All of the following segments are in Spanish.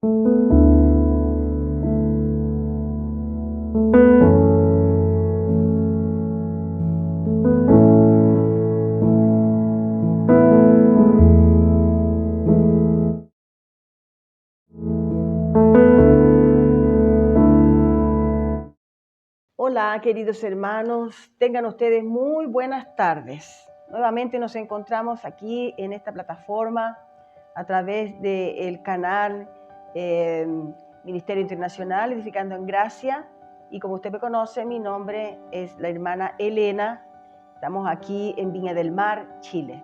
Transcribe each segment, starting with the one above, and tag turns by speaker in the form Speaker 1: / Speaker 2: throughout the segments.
Speaker 1: Hola, queridos hermanos, tengan ustedes muy buenas tardes. Nuevamente nos encontramos aquí en esta plataforma a través del canal Ministerio Internacional Edificando en Gracia. Y como usted me conoce, mi nombre es la hermana Elena. Estamos aquí en Viña del Mar, Chile.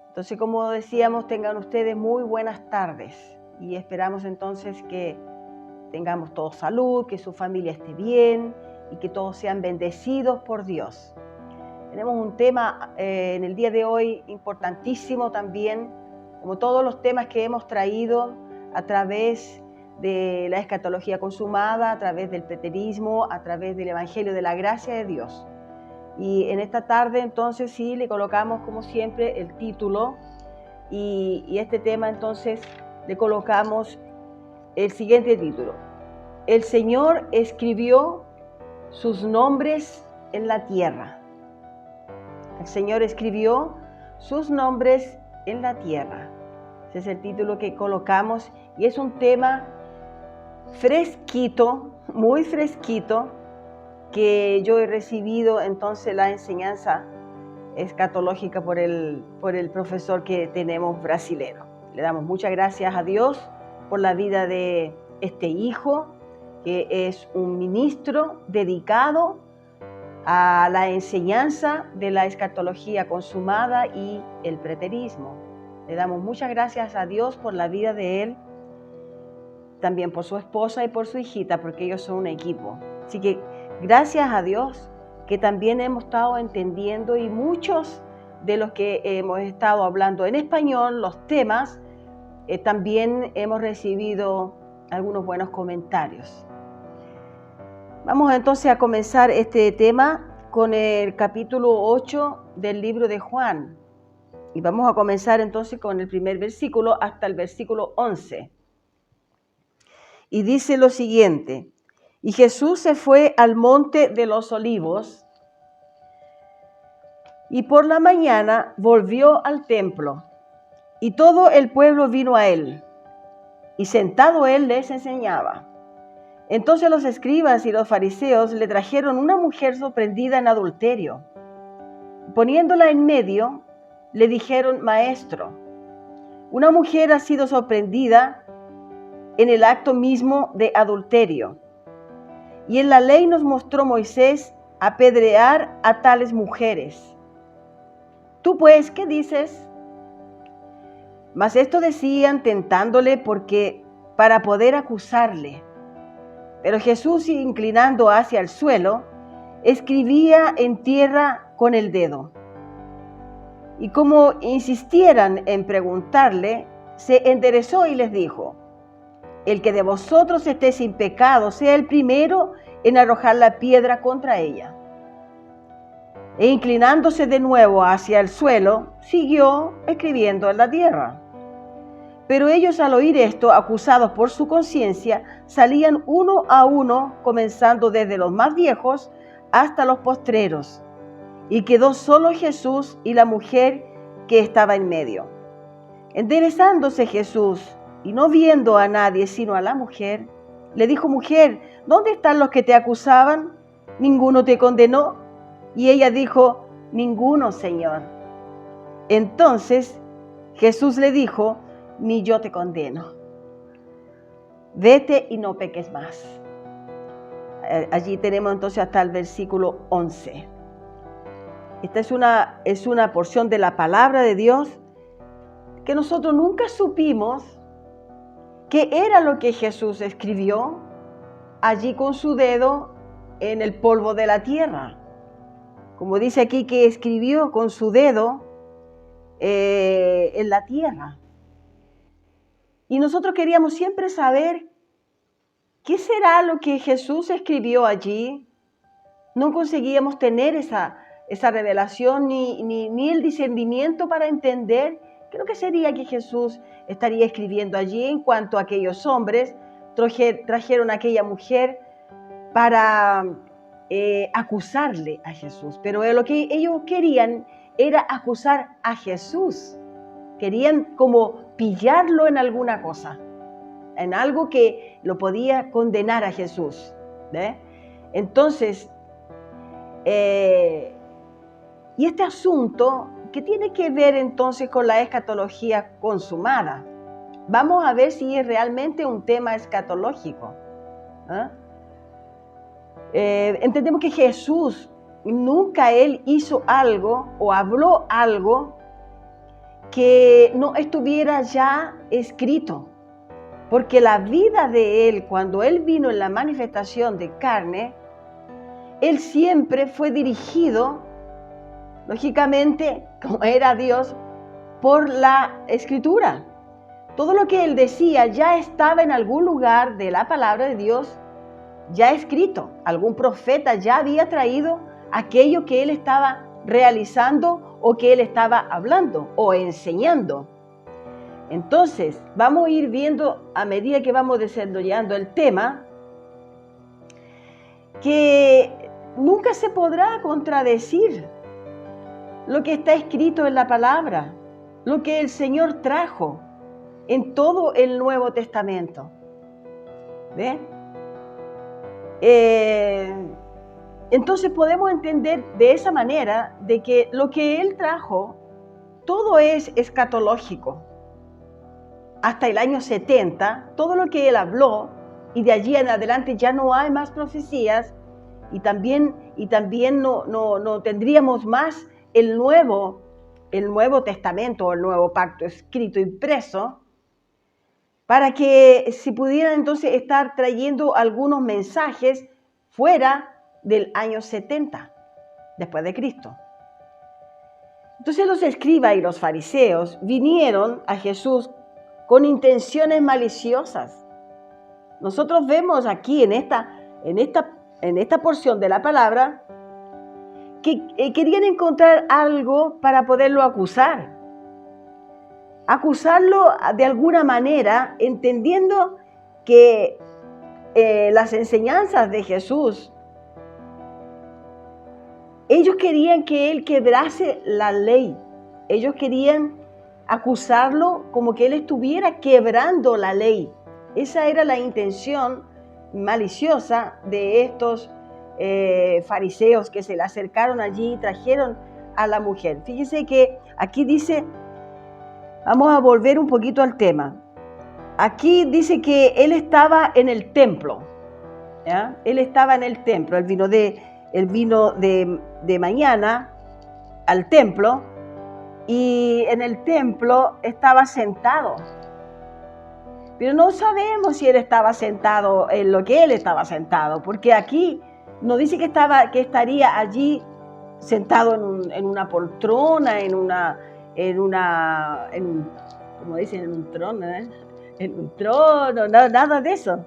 Speaker 1: Entonces, como decíamos, tengan ustedes muy buenas tardes y esperamos entonces que tengamos todos salud, que su familia esté bien y que todos sean bendecidos por Dios. Tenemos un tema en el día de hoy importantísimo también, como todos los temas que hemos traído a través de la escatología consumada, a través del preterismo, a través del Evangelio de la Gracia de Dios. Y en esta tarde entonces sí le colocamos como siempre el título y este tema entonces le colocamos el siguiente título: El Señor escribió sus nombres en la tierra. El Señor escribió sus nombres en la tierra. Ese es el título que colocamos y es un tema fresquito, muy fresquito, que yo he recibido entonces la enseñanza escatológica por el profesor que tenemos brasilero. Le damos muchas gracias a Dios por la vida de este hijo, que es un ministro dedicado a la enseñanza de la escatología consumada y el preterismo. Le damos muchas gracias a Dios por la vida de él, también por su esposa y por su hijita, porque ellos son un equipo. Así que gracias a Dios que también hemos estado entendiendo, y muchos de los que hemos estado hablando en español, los temas, también hemos recibido algunos buenos comentarios. Vamos entonces a comenzar este tema con el capítulo 8 del libro de Juan. Y vamos a comenzar entonces con el primer versículo hasta el versículo 11. Y dice lo siguiente: Y Jesús se fue al monte de los olivos, y por la mañana volvió al templo, y todo el pueblo vino a él, y sentado él les enseñaba. Entonces los escribas y los fariseos le trajeron una mujer sorprendida en adulterio. Poniéndola en medio, le dijeron: Maestro, una mujer ha sido sorprendida en el acto mismo de adulterio. Y en la ley nos mostró Moisés apedrear a tales mujeres. ¿Tú pues qué dices? Mas esto decían tentándole para poder acusarle. Pero Jesús, inclinando hacia el suelo, escribía en tierra con el dedo. Y como insistieran en preguntarle, se enderezó y les dijo: El que de vosotros esté sin pecado, sea el primero en arrojar la piedra contra ella. E inclinándose de nuevo hacia el suelo, siguió escribiendo en la tierra. Pero ellos, al oír esto, acusados por su conciencia, salían uno a uno, comenzando desde los más viejos hasta los postreros. Y quedó solo Jesús y la mujer que estaba en medio. Enderezándose Jesús, y no viendo a nadie sino a la mujer, le dijo: Mujer, ¿dónde están los que te acusaban? ¿Ninguno te condenó? Y ella dijo: Ninguno, Señor. Entonces Jesús le dijo: Ni yo te condeno. Vete y no peques más. Allí tenemos entonces hasta el versículo 11. Esta es una porción de la palabra de Dios que nosotros nunca supimos qué era lo que Jesús escribió allí con su dedo en el polvo de la tierra. Como dice aquí, que escribió con su dedo en la tierra. Y nosotros queríamos siempre saber qué será lo que Jesús escribió allí. No conseguíamos tener esa revelación ni el discernimiento para entender qué es lo que sería que Jesús estaría escribiendo allí en cuanto a aquellos hombres trajeron a aquella mujer para acusarle a Jesús. Pero lo que ellos querían era acusar a Jesús. Querían como pillarlo en alguna cosa, en algo que lo podía condenar a Jesús. ¿Ve? Entonces, y este asunto, ¿qué tiene que ver entonces con la escatología consumada? Vamos a ver si es realmente un tema escatológico. Entendemos que Jesús nunca él hizo algo o habló algo que no estuviera ya escrito, porque la vida de él, cuando él vino en la manifestación de carne, él siempre fue dirigido, lógicamente, como era Dios, por la Escritura. Todo lo que él decía ya estaba en algún lugar de la palabra de Dios, ya escrito. Algún profeta ya había traído aquello que él estaba realizando o que él estaba hablando o enseñando. Entonces, vamos a ir viendo a medida que vamos desarrollando el tema que nunca se podrá contradecir lo que está escrito en la palabra, lo que el Señor trajo en todo el Nuevo Testamento. ¿Ve? Entonces podemos entender de esa manera de que lo que Él trajo, todo es escatológico. Hasta el año 70, todo lo que Él habló, y de allí en adelante ya no hay más profecías, y también no tendríamos más el Nuevo Testamento o el Nuevo Pacto escrito, impreso, para que se pudieran entonces estar trayendo algunos mensajes fuera del año 70, después de Cristo. Entonces los escribas y los fariseos vinieron a Jesús con intenciones maliciosas. Nosotros vemos aquí en esta porción de la palabra que querían encontrar algo para poderlo acusar. Acusarlo de alguna manera, entendiendo que las enseñanzas de Jesús, ellos querían que Él quebrase la ley. Ellos querían acusarlo como que Él estuviera quebrando la ley. Esa era la intención maliciosa de estos fariseos que se le acercaron allí y trajeron a la mujer. Fíjense que aquí dice, vamos a volver un poquito al tema. Aquí dice que Él estaba en el templo. ¿Ya? Él estaba en el templo. Él vino de mañana al templo y en el templo estaba sentado. Pero no sabemos si Él estaba sentado en lo que Él estaba sentado, porque aquí no dice que estaría allí sentado en una poltrona, como dicen, en un trono, en un trono, nada de eso.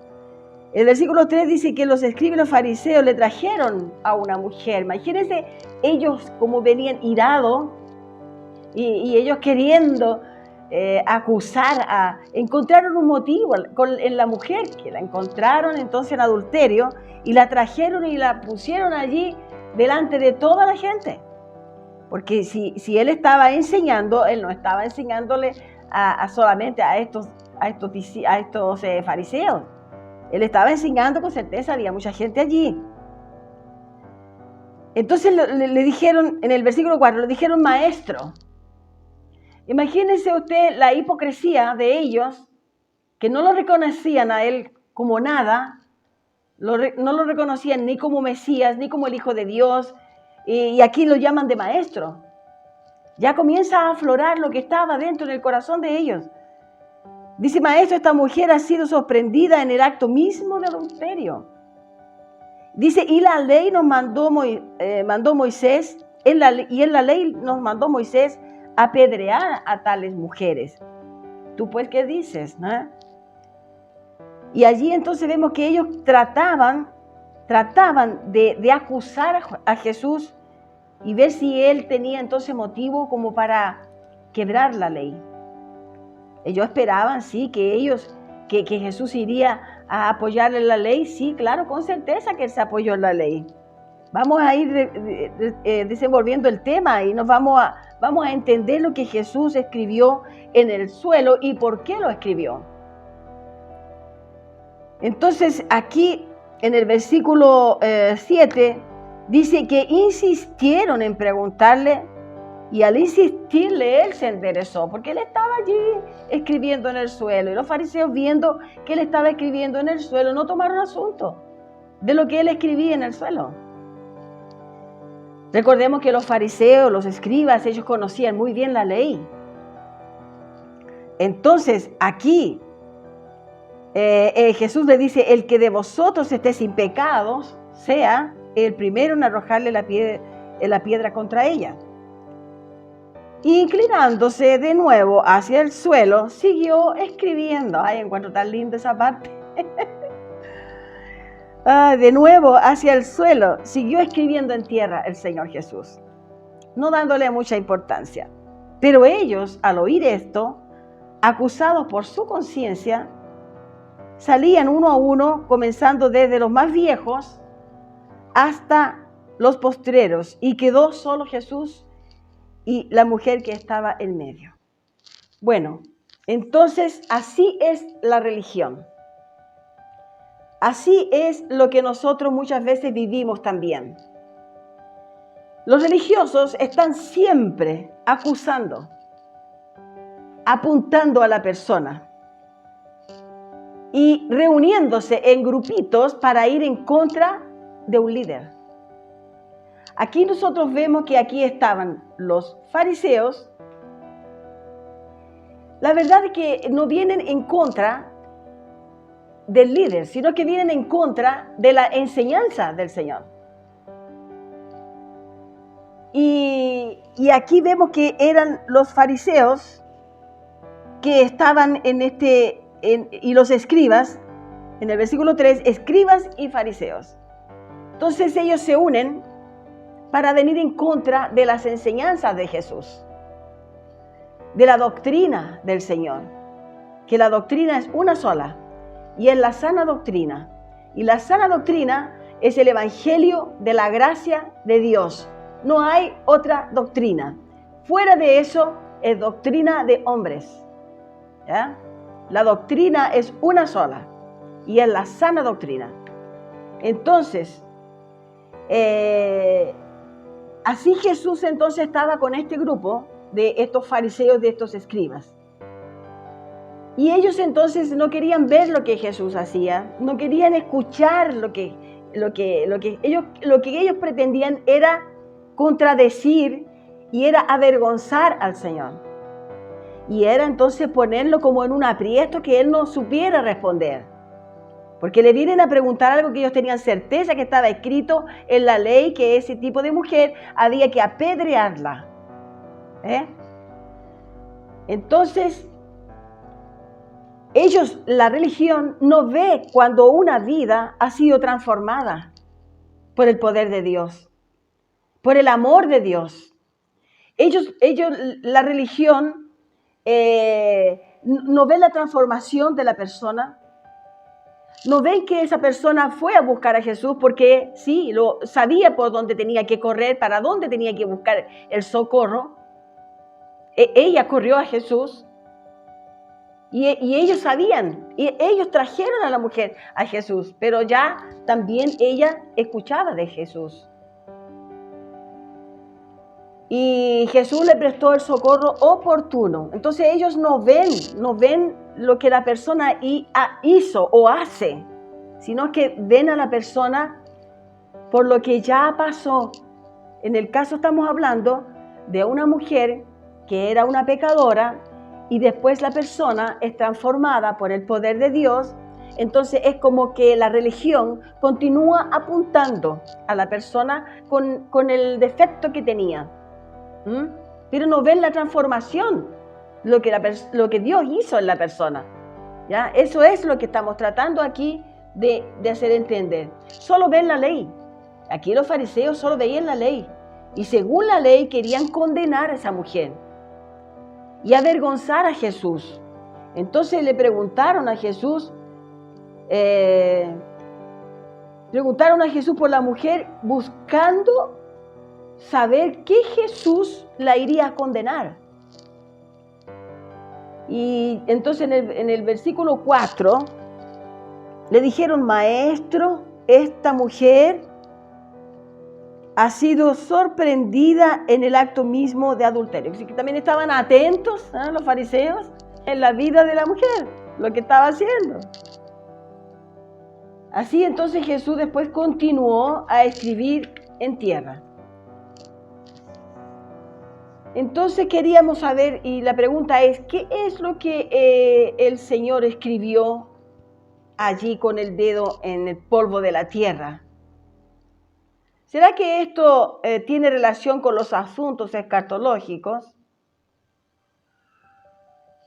Speaker 1: El versículo 3 dice que los escribas y los fariseos le trajeron a una mujer. Imagínense ellos como venían irados y ellos queriendo acusar, encontraron un motivo en la mujer, que la encontraron entonces en adulterio y la trajeron y la pusieron allí delante de toda la gente. Porque si Él estaba enseñando, Él no estaba enseñándole solamente a estos fariseos. Él estaba enseñando con certeza, había mucha gente allí. Entonces le dijeron, en el versículo 4, le dijeron maestro. Imagínense usted la hipocresía de ellos, que no lo reconocían a Él como nada, no lo reconocían ni como Mesías, ni como el Hijo de Dios, y aquí lo llaman de maestro. Ya comienza a aflorar lo que estaba dentro del corazón de ellos. Dice, maestro, esta mujer ha sido sorprendida en el acto mismo de adulterio. Dice, y la ley nos mandó Moisés, y en la ley nos mandó Moisés apedrear a tales mujeres. ¿Tú pues qué dices? ¿No? Y allí entonces vemos que ellos trataban de acusar a Jesús y ver si Él tenía entonces motivo como para quebrar la ley. Ellos esperaban, sí, que Jesús iría a apoyarle la ley. Sí, claro, con certeza que Él se apoyó en la ley. Vamos a ir desenvolviendo el tema y vamos a entender lo que Jesús escribió en el suelo y por qué lo escribió. Entonces, aquí en el versículo 7 dice que insistieron en preguntarle, y al insistirle Él se enderezó, porque Él estaba allí escribiendo en el suelo, y los fariseos, viendo que Él estaba escribiendo en el suelo, no tomaron asunto de lo que Él escribía en el suelo. Recordemos que los fariseos, los escribas, ellos conocían muy bien la ley. Entonces, aquí Jesús le dice: el que de vosotros esté sin pecados, sea el primero en arrojarle la piedra contra ella. Y inclinándose de nuevo hacia el suelo, siguió escribiendo. Ay, encuentro tan linda esa parte. De nuevo hacia el suelo, siguió escribiendo en tierra el Señor Jesús, no dándole mucha importancia. Pero ellos, al oír esto, acusados por su conciencia, salían uno a uno, comenzando desde los más viejos hasta los postreros, y quedó solo Jesús y la mujer que estaba en medio. Bueno, entonces así es la religión. Así es lo que nosotros muchas veces vivimos también. Los religiosos están siempre acusando, apuntando a la persona y reuniéndose en grupitos para ir en contra de un líder. Aquí nosotros vemos que aquí estaban los fariseos. La verdad es que no vienen en contra del líder, sino que vienen en contra de la enseñanza del Señor. Y aquí vemos que eran los fariseos que estaban y los escribas, en el versículo 3, escribas y fariseos. Entonces ellos se unen para venir en contra de las enseñanzas de Jesús, de la doctrina del Señor, que la doctrina es una sola, y es la sana doctrina. Y la sana doctrina es el evangelio de la gracia de Dios. No hay otra doctrina. Fuera de eso es doctrina de hombres. ¿Ya? La doctrina es una sola, y es la sana doctrina. Entonces, así Jesús entonces estaba con este grupo de estos fariseos, de estos escribas. Y ellos entonces no querían ver lo que Jesús hacía, no querían escuchar lo que ellos pretendían era contradecir y era avergonzar al Señor. Y era entonces ponerlo como en un aprieto que Él no supiera responder. Porque le vienen a preguntar algo que ellos tenían certeza que estaba escrito en la ley, que ese tipo de mujer había que apedrearla. Entonces, la religión no ve cuando una vida ha sido transformada por el poder de Dios, por el amor de Dios. La religión no ve la transformación de la persona. No ven que esa persona fue a buscar a Jesús porque sí, sabía por dónde tenía que correr, para dónde tenía que buscar el socorro. Ella corrió a Jesús y ellos sabían, y ellos trajeron a la mujer a Jesús, pero ya también ella escuchaba de Jesús. Y Jesús le prestó el socorro oportuno. Entonces ellos no ven lo que la persona hizo o hace, sino que ven a la persona por lo que ya pasó. En el caso estamos hablando de una mujer que era una pecadora y después la persona es transformada por el poder de Dios. Entonces es como que la religión continúa apuntando a la persona con el defecto que tenía. Pero no ven la transformación, lo que Dios hizo en la persona. ¿Ya? Eso es lo que estamos tratando aquí de hacer entender. Solo ven la ley. Aquí los fariseos solo veían la ley. Y según la ley querían condenar a esa mujer y avergonzar a Jesús. Entonces le preguntaron a Jesús por la mujer, buscando saber qué Jesús la iría a condenar. Y entonces en el versículo 4 le dijeron: Maestro, esta mujer ha sido sorprendida en el acto mismo de adulterio. Así que también estaban atentos, los fariseos, en la vida de la mujer, lo que estaba haciendo. Así entonces Jesús después continuó a escribir en tierra. Entonces queríamos saber, y la pregunta es, ¿qué es lo que el Señor escribió allí con el dedo en el polvo de la tierra? ¿Será que esto tiene relación con los asuntos escatológicos?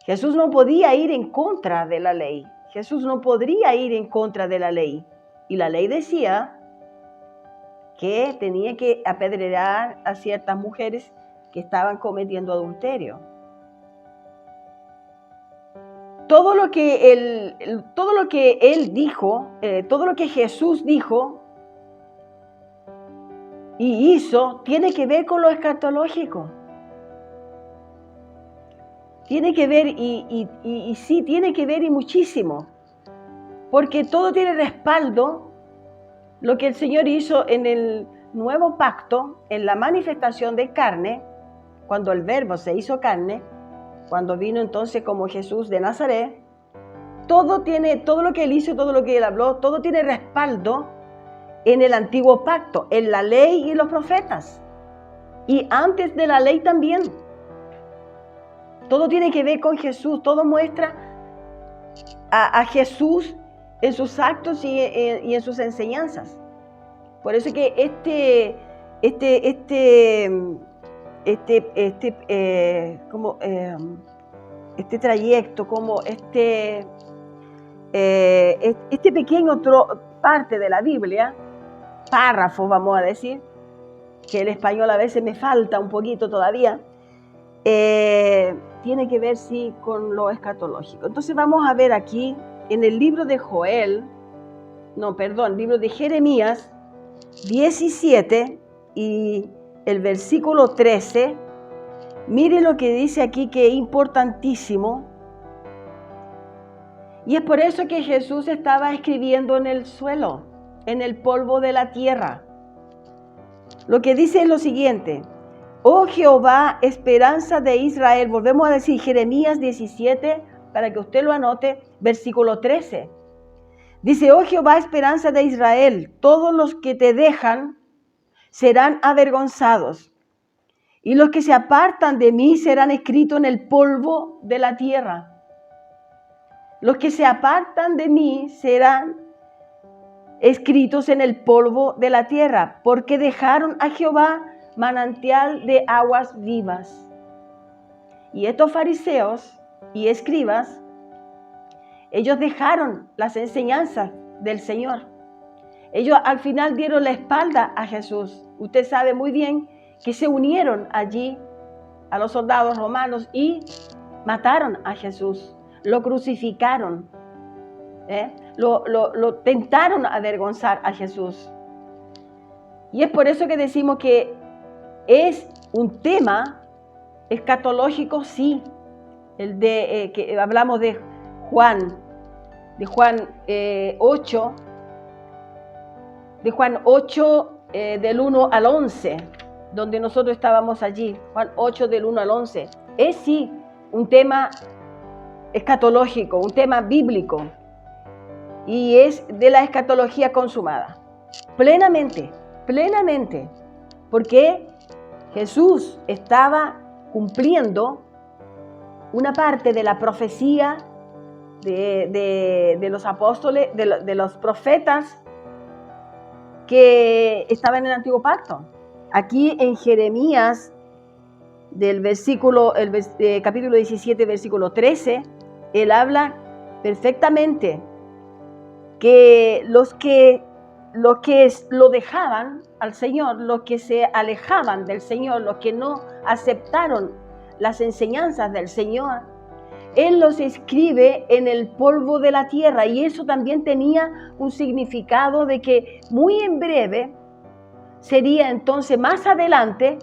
Speaker 1: Jesús no podía ir en contra de la ley. Jesús no podría ir en contra de la ley. Y la ley decía que tenía que apedrear a ciertas mujeres que estaban cometiendo adulterio. Todo lo que él dijo, todo lo que Jesús dijo y hizo, tiene que ver con lo escatológico. Tiene que ver y sí, tiene que ver y muchísimo. Porque todo tiene respaldo. Lo que el Señor hizo en el nuevo pacto, en la manifestación de carne, cuando el Verbo se hizo carne, cuando vino entonces como Jesús de Nazaret, todo lo que Él hizo, todo lo que Él habló, todo tiene respaldo en el antiguo pacto, en la ley y los profetas. Y antes de la ley también. Todo tiene que ver con Jesús, todo muestra a Jesús en sus actos y en sus enseñanzas. Por eso que este trayecto, como este pequeño parte de la Biblia, párrafo vamos a decir, que el español a veces me falta un poquito todavía, tiene que ver sí con lo escatológico. Entonces vamos a ver aquí en el libro de libro de Jeremías 17 y el versículo 13. Mire lo que dice aquí, que es importantísimo. Y es por eso que Jesús estaba escribiendo en el suelo, en el polvo de la tierra. Lo que dice es lo siguiente: oh Jehová, esperanza de Israel. Volvemos a decir Jeremías 17, para que usted lo anote, versículo 13. Dice: oh Jehová, esperanza de Israel, todos los que te dejan serán avergonzados, y los que se apartan de mí serán escritos en el polvo de la tierra. Los que se apartan de mí serán escritos en el polvo de la tierra, porque dejaron a Jehová, manantial de aguas vivas. Y estos fariseos y escribas, ellos dejaron las enseñanzas del Señor. Ellos al final dieron la espalda a Jesús. Usted sabe muy bien que se unieron allí a los soldados romanos y mataron a Jesús. Lo crucificaron. Lo tentaron avergonzar a Jesús. Y es por eso que decimos que es un tema escatológico, sí. El de que hablamos de Juan 8, del 1 al 11, donde nosotros estábamos allí. Juan 8 del 1 al 11. Es sí un tema escatológico, un tema bíblico. Y es de la escatología consumada. Plenamente. Porque Jesús estaba cumpliendo una parte de la profecía de los apóstoles, de los profetas que estaban en el Antiguo Pacto. Aquí en Jeremías, capítulo 17, versículo 13, él habla perfectamente que los que lo dejaban al Señor, los que se alejaban del Señor, los que no aceptaron las enseñanzas del Señor, Él los escribe en el polvo de la tierra, y eso también tenía un significado de que muy en breve sería entonces, más adelante,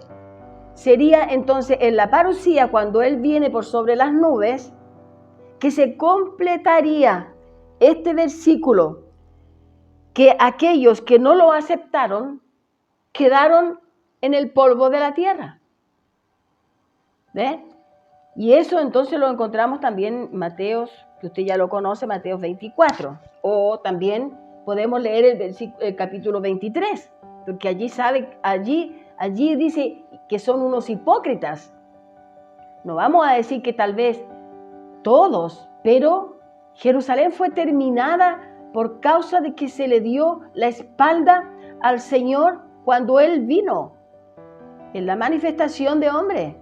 Speaker 1: sería entonces en la parucía, cuando Él viene por sobre las nubes, que se completaría este versículo, que aquellos que no lo aceptaron quedaron en el polvo de la tierra. ¿Ve? Y eso entonces lo encontramos también en Mateos, que usted ya lo conoce, Mateos 24. O también podemos leer el capítulo 23, porque allí dice que son unos hipócritas. No vamos a decir que tal vez todos, pero Jerusalén fue terminada por causa de que se le dio la espalda al Señor cuando Él vino en la manifestación de hombre.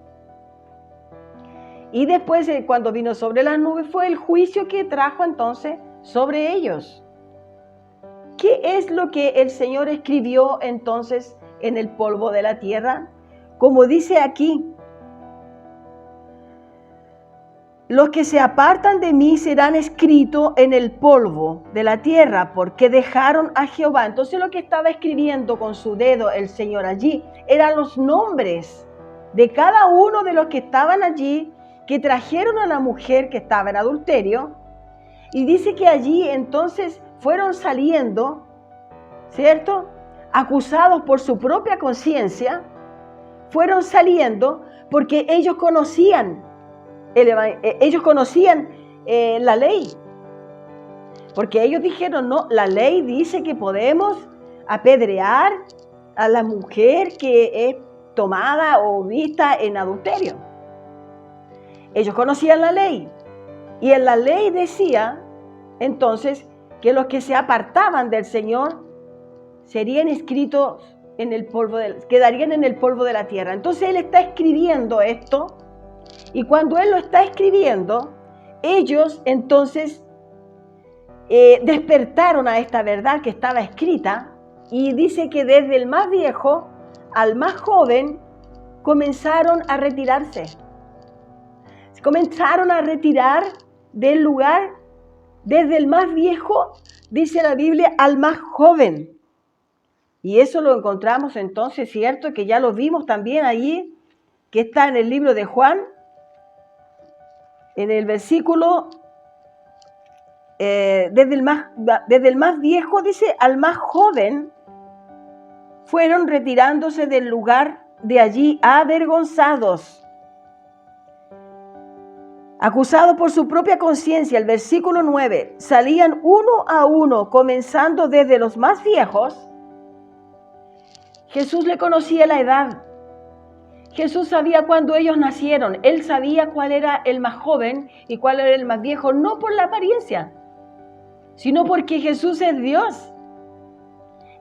Speaker 1: Y después, cuando vino sobre las nubes, fue el juicio que trajo entonces sobre ellos. ¿Qué es lo que el Señor escribió entonces en el polvo de la tierra? Como dice aquí, los que se apartan de mí serán escritos en el polvo de la tierra, porque dejaron a Jehová. Entonces lo que estaba escribiendo con su dedo el Señor allí eran los nombres de cada uno de los que estaban allí, que trajeron a la mujer que estaba en adulterio. Y dice que allí entonces fueron saliendo, ¿cierto?, acusados por su propia conciencia, fueron saliendo porque ellos conocían la ley, porque ellos dijeron, no, la ley dice que podemos apedrear a la mujer que es tomada o vista en adulterio. Ellos conocían la ley, y en la ley decía entonces que los que se apartaban del Señor serían escritos en el polvo, quedarían en el polvo de la tierra. Entonces Él está escribiendo esto, y cuando Él lo está escribiendo, ellos entonces despertaron a esta verdad que estaba escrita, y dice que desde el más viejo al más joven comenzaron a retirarse. Comenzaron a retirar del lugar, desde el más viejo, dice la Biblia, al más joven. Y eso lo encontramos entonces, ¿cierto? Que ya lo vimos también allí, que está en el libro de Juan, en el versículo, desde el más viejo, dice, al más joven, fueron retirándose del lugar de allí avergonzados, acusados por su propia conciencia. El versículo 9, salían uno a uno, comenzando desde los más viejos. Jesús le conocía la edad. Jesús sabía cuándo ellos nacieron. Él sabía cuál era el más joven y cuál era el más viejo, no por la apariencia, sino porque Jesús es Dios.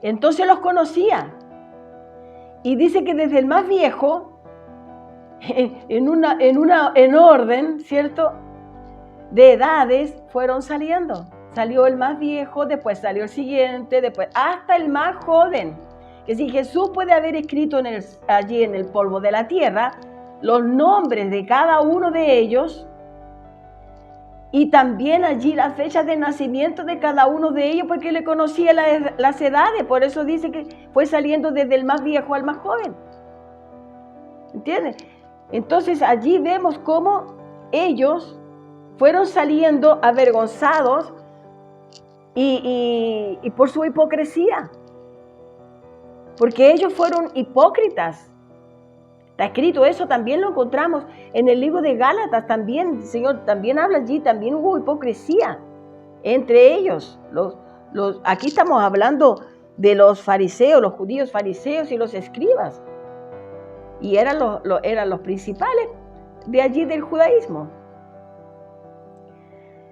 Speaker 1: Entonces los conocía. Y dice que desde el más viejo, en orden, ¿cierto?, de edades, fueron saliendo. Salió el más viejo, después salió el siguiente, después hasta el más joven. Que si Jesús puede haber escrito allí en el polvo de la tierra los nombres de cada uno de ellos, y también allí las fechas de nacimiento de cada uno de ellos, porque le conocía las edades. Por eso dice que fue saliendo desde el más viejo al más joven. ¿Entiendes? Entonces allí vemos cómo ellos fueron saliendo avergonzados y por su hipocresía. Porque ellos fueron hipócritas. Está escrito eso, también lo encontramos en el libro de Gálatas, también, el Señor también habla allí, también hubo hipocresía entre ellos. Aquí estamos hablando de los fariseos, los judíos fariseos y los escribas. Y eran los principales de allí del judaísmo.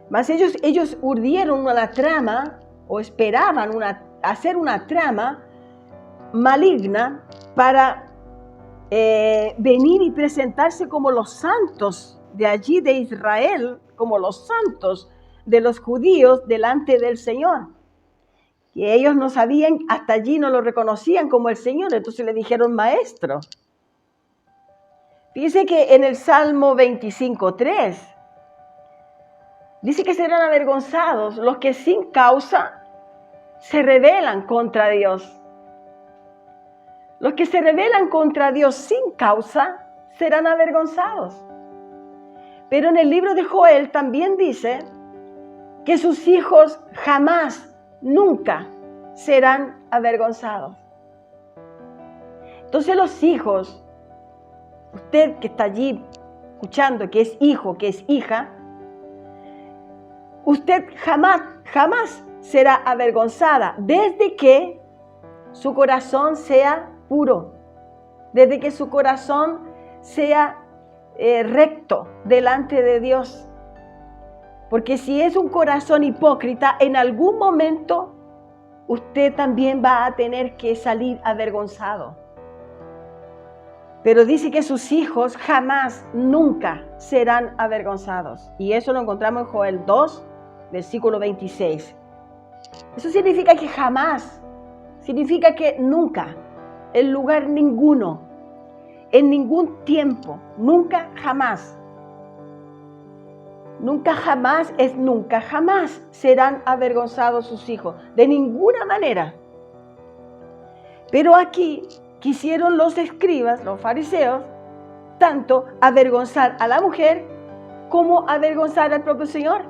Speaker 1: Mas ellos urdieron una trama, o esperaban hacer una trama maligna para venir y presentarse como los santos de allí de Israel, como los santos de los judíos delante del Señor. Que ellos no sabían, hasta allí no lo reconocían como el Señor, entonces le dijeron maestro. Dice que en el Salmo 25:3 Dice que serán avergonzados los que sin causa se rebelan contra Dios. Los que se rebelan contra Dios sin causa serán avergonzados. Pero en el libro de Joel también dice que sus hijos jamás, nunca serán avergonzados. Entonces los hijos, usted que está allí escuchando, que es hijo, que es hija, usted jamás será avergonzada desde que su corazón sea puro, desde que su corazón sea recto delante de Dios. Porque si es un corazón hipócrita, en algún momento usted también va a tener que salir avergonzado. Pero dice que sus hijos jamás, nunca serán avergonzados. Y eso lo encontramos en Joel 2, versículo 26. Eso significa que jamás, significa que nunca, en lugar ninguno, en ningún tiempo, nunca jamás. Nunca jamás es nunca jamás serán avergonzados sus hijos, de ninguna manera. Pero aquí quisieron los escribas, los fariseos, tanto avergonzar a la mujer como avergonzar al propio Señor,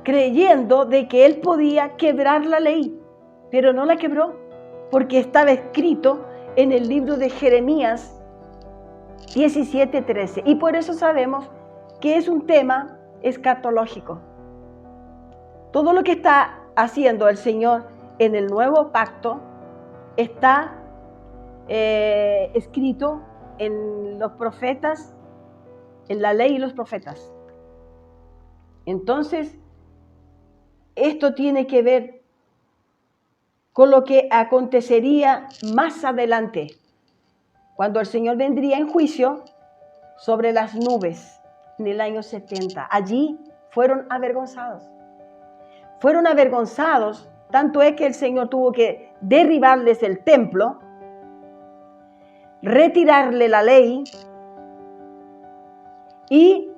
Speaker 1: creyendo de que Él podía quebrar la ley, pero no la quebró, porque estaba escrito en el libro de Jeremías 17:13. Y por eso sabemos que es un tema escatológico. Todo lo que está haciendo el Señor en el nuevo pacto está escrito en los profetas, en la ley y los profetas. Entonces, esto tiene que ver con lo que acontecería más adelante, cuando el Señor vendría en juicio sobre las nubes en el año 70. Allí fueron avergonzados. Fueron avergonzados, tanto es que el Señor tuvo que derribarles el templo, retirarle la ley y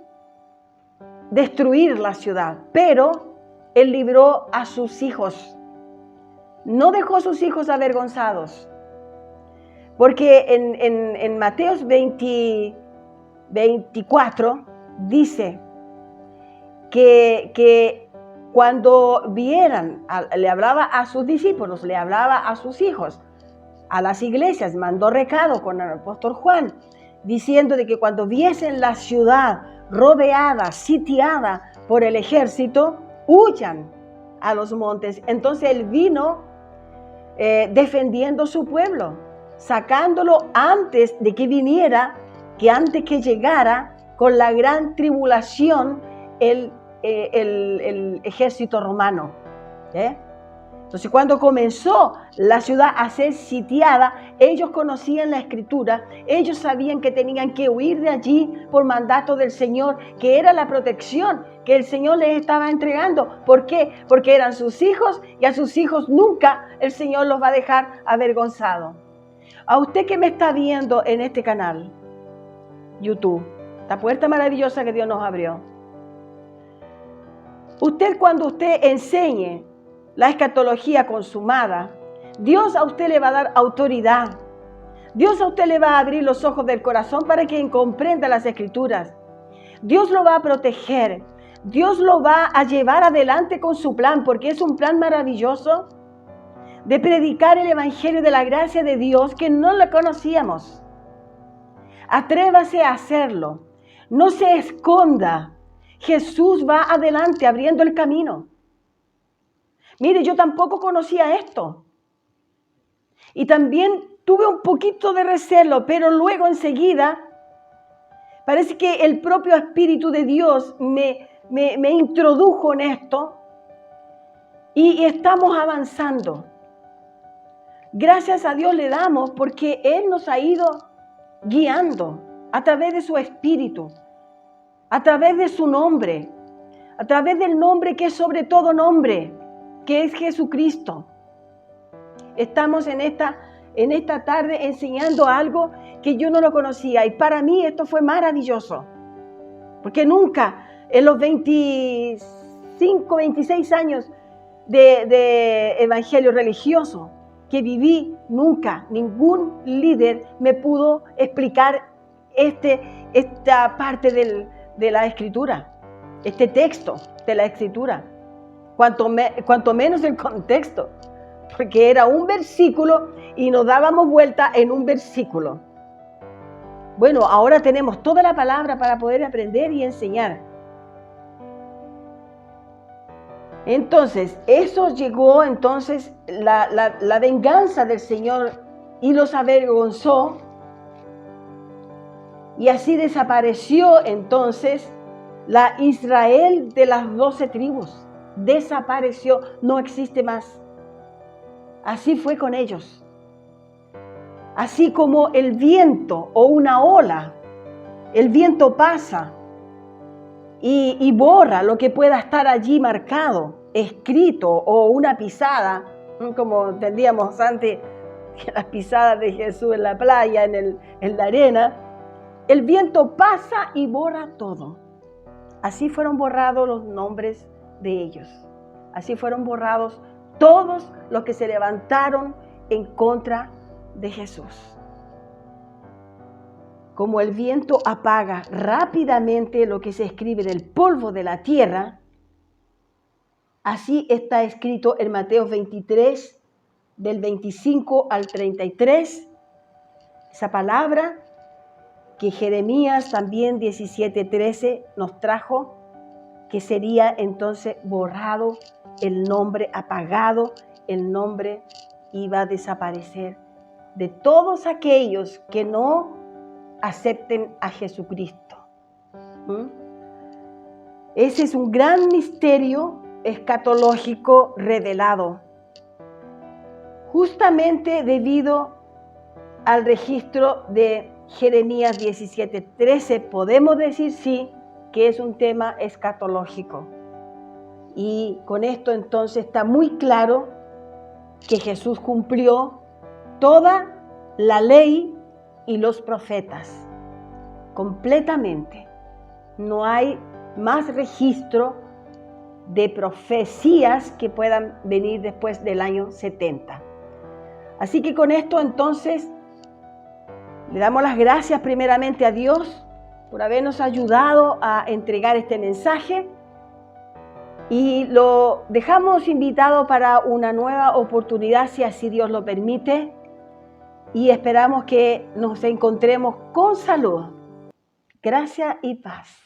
Speaker 1: destruir la ciudad. Pero Él libró a sus hijos. No dejó a sus hijos avergonzados. Porque en Mateos 24 dice que cuando vieran, le hablaba a sus discípulos, le hablaba a sus hijos, a las iglesias, mandó recado con el apóstol Juan, diciendo de que cuando viesen la ciudad rodeada, sitiada por el ejército, huyan a los montes. Entonces Él vino defendiendo su pueblo, sacándolo antes de que viniera, que antes que llegara con la gran tribulación el ejército romano. Entonces, cuando comenzó la ciudad a ser sitiada, ellos conocían la Escritura, ellos sabían que tenían que huir de allí por mandato del Señor, que era la protección que el Señor les estaba entregando. ¿Por qué? Porque eran sus hijos y a sus hijos nunca el Señor los va a dejar avergonzados. A usted que me está viendo en este canal, YouTube, esta puerta maravillosa que Dios nos abrió. Cuando usted enseñe la escatología consumada, Dios a usted le va a dar autoridad. Dios a usted le va a abrir los ojos del corazón para que comprenda las Escrituras. Dios lo va a proteger. Dios lo va a llevar adelante con su plan, porque es un plan maravilloso de predicar el Evangelio de la gracia de Dios que no lo conocíamos. Atrévase a hacerlo. No se esconda. Jesús va adelante abriendo el camino. Mire, yo tampoco conocía esto. Y también tuve un poquito de recelo, pero luego enseguida parece que el propio Espíritu de Dios me introdujo en esto y estamos avanzando. Gracias a Dios le damos porque Él nos ha ido guiando a través de su Espíritu, a través de su nombre, a través del nombre que es sobre todo nombre, que es Jesucristo. Estamos en esta tarde enseñando algo que yo no lo conocía y para mí esto fue maravilloso, porque nunca En los 25, 26 años de evangelio religioso que viví, nunca ningún líder me pudo explicar esta parte de la escritura, este texto de la escritura, cuanto menos el contexto, porque era un versículo y nos dábamos vuelta en un versículo. Bueno, ahora tenemos toda la palabra para poder aprender y enseñar. Entonces, eso llegó, entonces, la venganza del Señor y los avergonzó, y así desapareció entonces la Israel de las 12 tribus. Desapareció, no existe más. Así fue con ellos. Así como el viento o una ola, el viento pasa y borra lo que pueda estar allí marcado, escrito, o una pisada, como entendíamos antes, las pisadas de Jesús en la playa, en la arena. El viento pasa y borra todo. Así fueron borrados los nombres de ellos. Así fueron borrados todos los que se levantaron en contra de Jesús. Como el viento apaga rápidamente lo que se escribe del polvo de la tierra, así está escrito en Mateo 23, del 25 al 33, esa palabra que Jeremías también 17:13 nos trajo, que sería entonces borrado el nombre, apagado, el nombre iba a desaparecer de todos aquellos que no acepten a Jesucristo. Ese es un gran misterio escatológico revelado, justamente debido al registro de Jeremías 17:13, podemos decir sí que es un tema escatológico. Y con esto entonces está muy claro que Jesús cumplió toda la ley y los profetas, completamente. No hay más registro de profecías que puedan venir después del año 70. Así que con esto entonces le damos las gracias primeramente a Dios por habernos ayudado a entregar este mensaje y lo dejamos invitado para una nueva oportunidad, si así Dios lo permite, y esperamos que nos encontremos con salud. Gracia y paz.